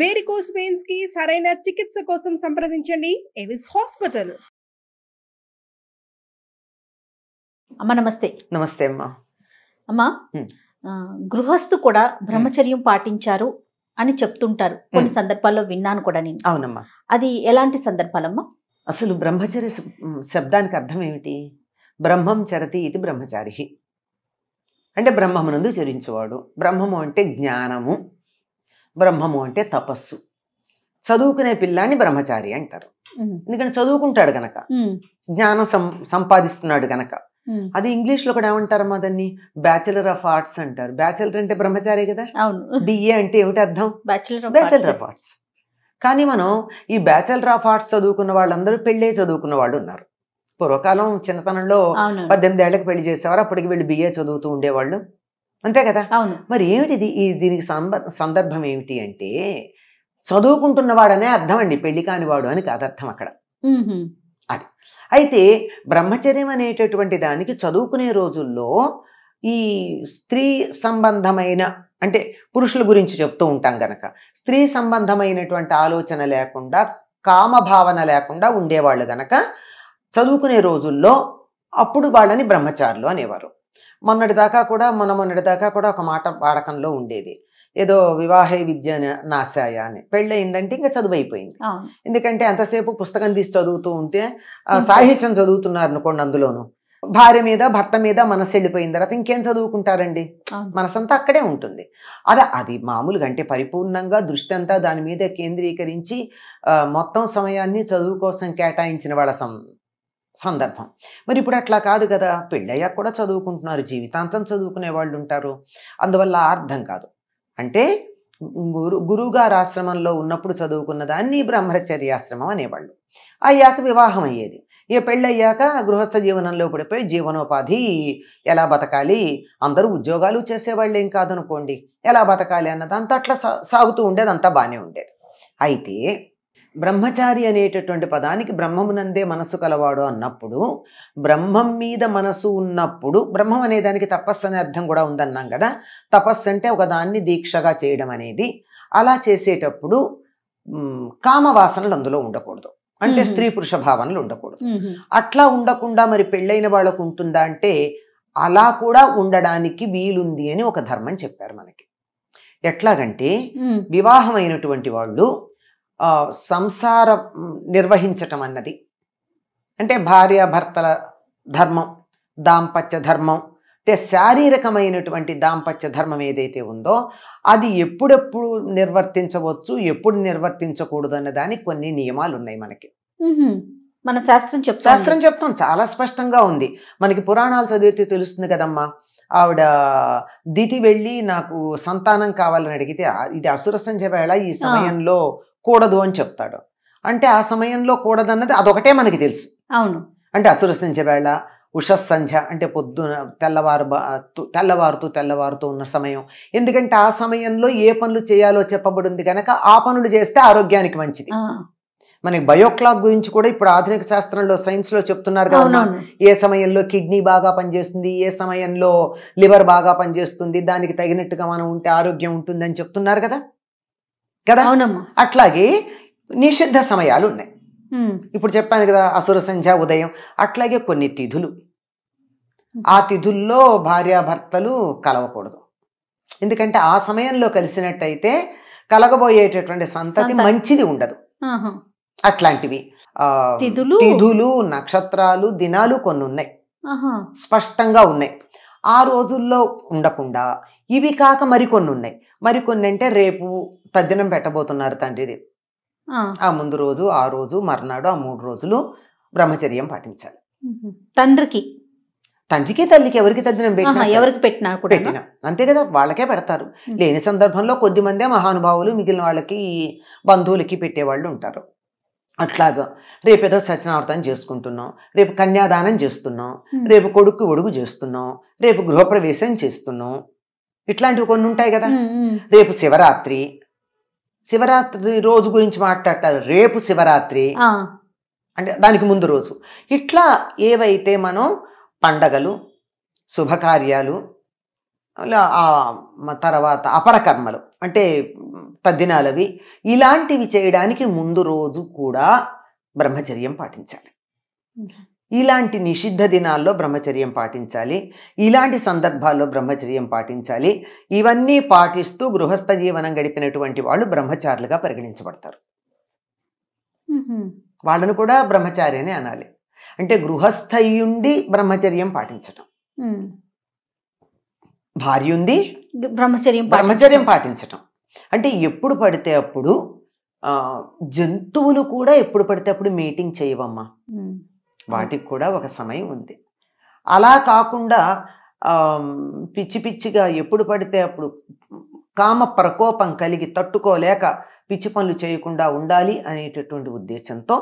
Varicose veins కి సరైన చికిత్స కోసం సంప్రదించండి ఎవిస్ హాస్పిటల్. అమ్మ నమస్తే. నమస్తే అమ్మా. అమ్మా, గృహస్థు కూడా బ్రహ్మచర్యం పాటించారు అని చెప్తుంటారు, కొన్ని సందర్భాల్లో విన్నాను కూడా నేను. అవునమ్మా. అది ఎలాంటి సందర్భాలమ్మా? అసలు బ్రహ్మచర్య శబ్దానికి అర్థం ఏమిటి? బ్రహ్మం చరతి ఇది బ్రహ్మచారి అంటే బ్రహ్మమునందు చరించేవాడు. బ్రహ్మము అంటే జ్ఞానము, బ్రహ్మము అంటే తపస్సు. చదువుకునే పిల్లాన్ని బ్రహ్మచారి అంటారు, ఎందుకంటే చదువుకుంటాడు గనక, జ్ఞానం సంపాదిస్తున్నాడు గనక. అది ఇంగ్లీష్లో కూడా ఏమంటారమ్మా, దాన్ని బ్యాచిలర్ ఆఫ్ ఆర్ట్స్ అంటారు. బ్యాచిలర్ అంటే బ్రహ్మచారి కదా. డిఏ అంటే ఏమిటి అర్థం? Bachelor of arts. కానీ మనం ఈ బ్యాచిలర్ ఆఫ్ ఆర్ట్స్ చదువుకున్న వాళ్ళందరూ పెళ్ళే చదువుకున్న వాళ్ళు ఉన్నారు. పూర్వకాలం చిన్నతనంలో 18 ఏళ్లకు పెళ్లి చేసేవారు, అప్పటికి వీళ్ళు బిఏ చదువుతూ ఉండేవాళ్ళు, అంతే కదా. మరి ఏమిటి దీనికి సందర్భం ఏమిటి అంటే, చదువుకుంటున్నవాడనే అర్థం అండి, పెళ్లి కానివాడు అని కాదు అర్థం అక్కడ. అది అయితే బ్రహ్మచర్యం అనేటటువంటి దానికి చదువుకునే రోజుల్లో ఈ స్త్రీ సంబంధమైన, అంటే పురుషుల గురించి చెప్తూ ఉంటాం గనక, స్త్రీ సంబంధమైనటువంటి ఆలోచన లేకుండా, కామభావన లేకుండా ఉండేవాళ్ళు గనక చదువుకునే రోజుల్లో అప్పుడు వాళ్ళని బ్రహ్మచారులు అనేవారు. మొన్నటిదాకా కూడా ఒక మాట వాడకంలో ఉండేది, ఏదో వివాహే విద్య నాశాయ అని. పెళ్ళయిందంటే ఇంకా చదువు అయిపోయింది. ఎందుకంటే అంతసేపు పుస్తకం తీసి చదువుతూ ఉంటే సాహిత్యం చదువుతున్నారు అనుకోండి, అందులోను భార్య మీద భర్త మీద మనసు వెళ్ళిపోయిన తర్వాత ఇంకేం చదువుకుంటారండి, మనసంతా అక్కడే ఉంటుంది. అది మామూలుగా అంటే పరిపూర్ణంగా దృష్టి అంతా దాని మీద కేంద్రీకరించి మొత్తం సమయాన్ని చదువు కోసం కేటాయించిన వాళ్ళ సందర్భం. మరి ఇప్పుడు అట్లా కాదు కదా, పెళ్ళయ్యాక కూడా చదువుకుంటున్నారు, జీవితాంతం చదువుకునే వాళ్ళు ఉంటారు. అందువల్ల అర్థం కాదు. అంటే గురువుగారు ఆశ్రమంలో ఉన్నప్పుడు చదువుకున్న దాన్ని బ్రహ్మచర్యాశ్రమం అనేవాళ్ళు. అయ్యాక వివాహం అయ్యేది. ఇక పెళ్ళయ్యాక గృహస్థ జీవనంలో పడిపోయి జీవనోపాధి ఎలా బతకాలి, అందరూ ఉద్యోగాలు చేసేవాళ్ళు ఏం కాదనుకోండి, ఎలా బతకాలి అన్నదంతా అట్లా సాగుతూ ఉండేది, అంతా బాగానే ఉండేది. అయితే బ్రహ్మచారి అనేటటువంటి పదానికి బ్రహ్మమునందే మనస్సు కలవాడు అన్నప్పుడు, బ్రహ్మం మీద మనసు ఉన్నప్పుడు, బ్రహ్మం అనే దానికి తపస్సు అనే అర్థం కూడా ఉందన్నాం కదా. తపస్సు అంటే ఒకదాన్ని దీక్షగా చేయడం అనేది. అలా చేసేటప్పుడు కామవాసనలు అందులో ఉండకూడదు, అంటే స్త్రీ పురుష భావనలు ఉండకూడదు. అట్లా ఉండకుండా మరి పెళ్ళైన వాళ్ళకు ఉంటుందా అంటే, అలా కూడా ఉండడానికి వీలుంది అని ఒక ధర్మం చెప్పారు మనకి. ఎట్లాగంటే వివాహం అయినటువంటి వాళ్ళు సంసారం నిర్వహించటం అన్నది, అంటే భార్యాభర్తల ధర్మం, దాంపత్య ధర్మం, అంటే శారీరకమైనటువంటి దాంపత్య ధర్మం ఏదైతే ఉందో అది ఎప్పుడెప్పుడు నిర్వర్తించవచ్చు, ఎప్పుడు నిర్వర్తించకూడదు అన్న దానికి కొన్ని నియమాలు ఉన్నాయి మనకి. మన శాస్త్రం చెప్తాం, చాలా స్పష్టంగా ఉంది మనకి. పురాణాలు చదివితే తెలుస్తుంది కదమ్మా. ఆవిడ దితి వెళ్ళి నాకు సంతానం కావాలని అడిగితే, ఇది అసుర సంధ్య వేళ, ఈ సమయంలో కూడదు అని చెప్తాడు. అంటే ఆ సమయంలో కూడదన్నది అదొకటే మనకి తెలుసు. అవును, అంటే అసుర సంధ్య వేళ, ఉషస్సంధ్య అంటే పొద్దున తెల్లవారుతూ ఉన్న సమయం. ఎందుకంటే ఆ సమయంలో ఏ పనులు చేయాలో చెప్పబడింది కనుక ఆ పనులు చేస్తే ఆరోగ్యానికి మంచిది. మనకి బయోక్లాక్ గురించి కూడా ఇప్పుడు ఆధునిక శాస్త్రంలో, సైన్స్లో చెప్తున్నారు కదా, ఏ సమయంలో కిడ్నీ బాగా పనిచేస్తుంది, ఏ సమయంలో లివర్ బాగా పనిచేస్తుంది, దానికి తగినట్టుగా మనం ఉంటే ఆరోగ్యం ఉంటుంది అని చెప్తున్నారు కదా. అట్లాగే నిషిద్ధ సమయాలు ఉన్నాయి. ఇప్పుడు చెప్పాను కదా, అసుర సంధ్య, ఉదయం. అట్లాగే కొన్ని తిథులు, ఆ తిథుల్లో భార్యాభర్తలు కలవకూడదు. ఎందుకంటే ఆ సమయంలో కలిసినట్టయితే కలగబోయేటటువంటి సంతతి మంచిది ఉండదు. అట్లాంటివి తిథులు, నక్షత్రాలు, దినాలు కొన్ని ఉన్నాయి, స్పష్టంగా ఉన్నాయి. ఆ రోజుల్లో ఉండకుండా ఇవి కాక మరికొన్ని ఉన్నాయి. మరికొన్ని అంటే రేపు తద్దినం పెట్టబోతున్నారు తండ్రిది, ఆ ముందు రోజు, ఆ రోజు, మర్నాడు, ఆ 3 రోజులు బ్రహ్మచర్యం పాటించాలి. తండ్రికి, తల్లికి ఎవరికి తద్దినం పెట్టినా అంతే కదా, వాళ్ళకే పెడతారు. లేని సందర్భంలో కొద్ది మందే మహానుభావులు మిగిలిన వాళ్ళకి, బంధువులకి పెట్టేవాళ్ళు ఉంటారు. అట్లాగా రేపేదో సత్యనారాయణ చేసుకుంటున్నాం, రేపు కన్యాదానం చేస్తున్నాం, రేపు కొడుకు ఒడుగు చేస్తున్నాం, రేపు గృహప్రవేశం చేస్తున్నాం, ఇట్లాంటివి కొన్ని ఉంటాయి కదా. రేపు శివరాత్రి రోజు గురించి మాట్లాడతారు, రేపు శివరాత్రి అంటే దానికి ముందు రోజు. ఇట్లా ఏవైతే మనం పండగలు, శుభకార్యాలు, తర్వాత అపరకర్మలు అంటే తద్దినాలవి ఇలాంటివి చేయడానికి ముందు రోజు కూడా బ్రహ్మచర్యం పాటించాలి. ఇలాంటి నిషిద్ధ దినాల్లో బ్రహ్మచర్యం పాటించాలి. ఇలాంటి సందర్భాల్లో బ్రహ్మచర్యం పాటించాలి. ఇవన్నీ పాటిస్తూ గృహస్థ జీవనం గడిపినటువంటి వాళ్ళు బ్రహ్మచారులుగా పరిగణించబడతారు. వాళ్ళను కూడా బ్రహ్మచారి అని అనాలి. అంటే గృహస్థయుండి బ్రహ్మచర్యం పాటించటం, భార్య ఉంది బ్రహ్మచర్యం పాటించటం. అంటే ఎప్పుడు పడితే అప్పుడు జంతువులు కూడా ఎప్పుడు పడితే అప్పుడు మీటింగ్ చేయవమ్మా, వాటికి కూడా ఒక సమయం ఉంది. అలా కాకుండా పిచ్చి పిచ్చిగా ఎప్పుడు పడితే అప్పుడు కామ ప్రకోపం కలిగి తట్టుకోలేక పిచ్చి పనులు చేయకుండా ఉండాలి అనేటటువంటి ఉద్దేశంతో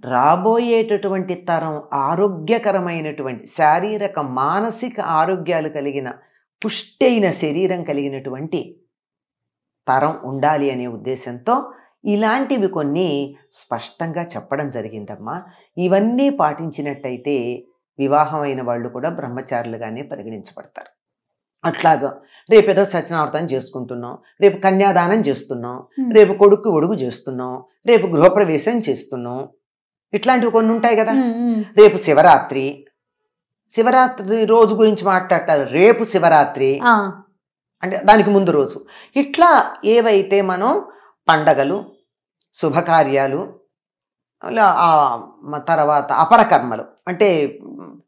రాబోయేటటువంటి తరం ఆరోగ్యకరమైనటువంటి శారీరక మానసిక ఆరోగ్యాలు కలిగిన పుష్టైన శరీరం కలిగినటువంటి తరం ఉండాలి అనే ఉద్దేశంతో ఇలాంటివి కొన్ని స్పష్టంగా చెప్పడం జరిగిందమ్మా. ఇవన్నీ పాటించినట్టయితే వివాహమైన వాళ్ళు కూడా బ్రహ్మచారులుగానే పరిగణించబడతారు. అట్లాగా రేపేదో సత్యనారాయణ చేసుకుంటున్నాం, రేపు కన్యాదానం చేస్తున్నాం, రేపు కొడుకు ఒడుగు చేస్తున్నాం, రేపు గృహప్రవేశం చేస్తున్నాం, ఇట్లాంటివి కొన్ని ఉంటాయి కదా. రేపు శివరాత్రి, శివరాత్రి రోజు గురించి మాట్లాడతారు. రేపు శివరాత్రి అంటే దానికి ముందు రోజు. ఇట్లా ఏవైతే మనం పండగలు, శుభకార్యాలు, తర్వాత అపరకర్మలు అంటే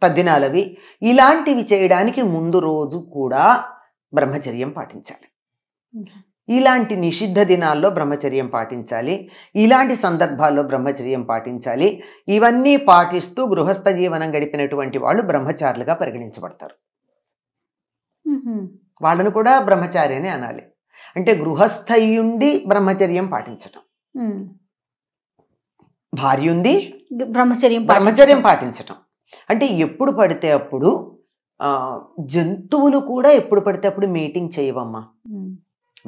తద్దినాలవి ఇలాంటివి చేయడానికి ముందు రోజు కూడా బ్రహ్మచర్యం పాటించాలి. ఇలాంటి నిషిద్ధ దినాల్లో బ్రహ్మచర్యం పాటించాలి. ఇలాంటి సందర్భాల్లో బ్రహ్మచర్యం పాటించాలి. ఇవన్నీ పాటిస్తూ గృహస్థ జీవనం గడిపినటువంటి వాళ్ళు బ్రహ్మచారులుగా పరిగణించబడతారు. వాళ్ళను కూడా బ్రహ్మచారి అని అనాలి. అంటే గృహస్థయుండి బ్రహ్మచర్యం పాటించటం, భార్య ఉంది బ్రహ్మచర్యం పాటించటం. అంటే ఎప్పుడు పడితే అప్పుడు జంతువులు కూడా ఎప్పుడు పడితే అప్పుడు మీటింగ్ చేయవమ్మా,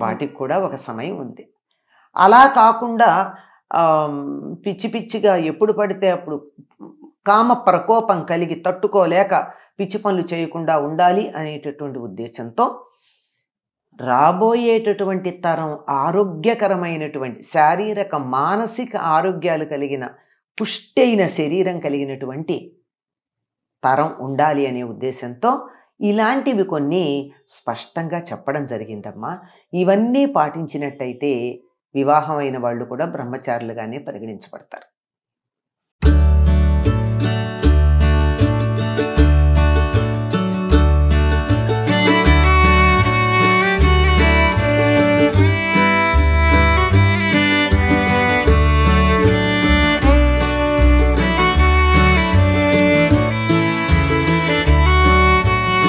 వాటికి కూడా ఒక సమయం ఉంది. అలా కాకుండా పిచ్చి పిచ్చిగా ఎప్పుడు పడితే అప్పుడు కామ ప్రకోపం కలిగి తట్టుకోలేక పిచ్చి పనులు చేయకుండా ఉండాలి అనేటటువంటి ఉద్దేశంతో రాబోయేటటువంటి తరం ఆరోగ్యకరమైనటువంటి శారీరక మానసిక ఆరోగ్యాలు కలిగిన పుష్టైన శరీరం కలిగినటువంటి తరం ఉండాలి అనే ఉద్దేశంతో ఇలాంటివి కొన్ని స్పష్టంగా చెప్పడం జరిగిందమ్మా. ఇవన్నీ పాటించినట్టయితే వివాహమైన వాళ్ళు కూడా బ్రహ్మచారులుగానే పరిగణించబడతారు.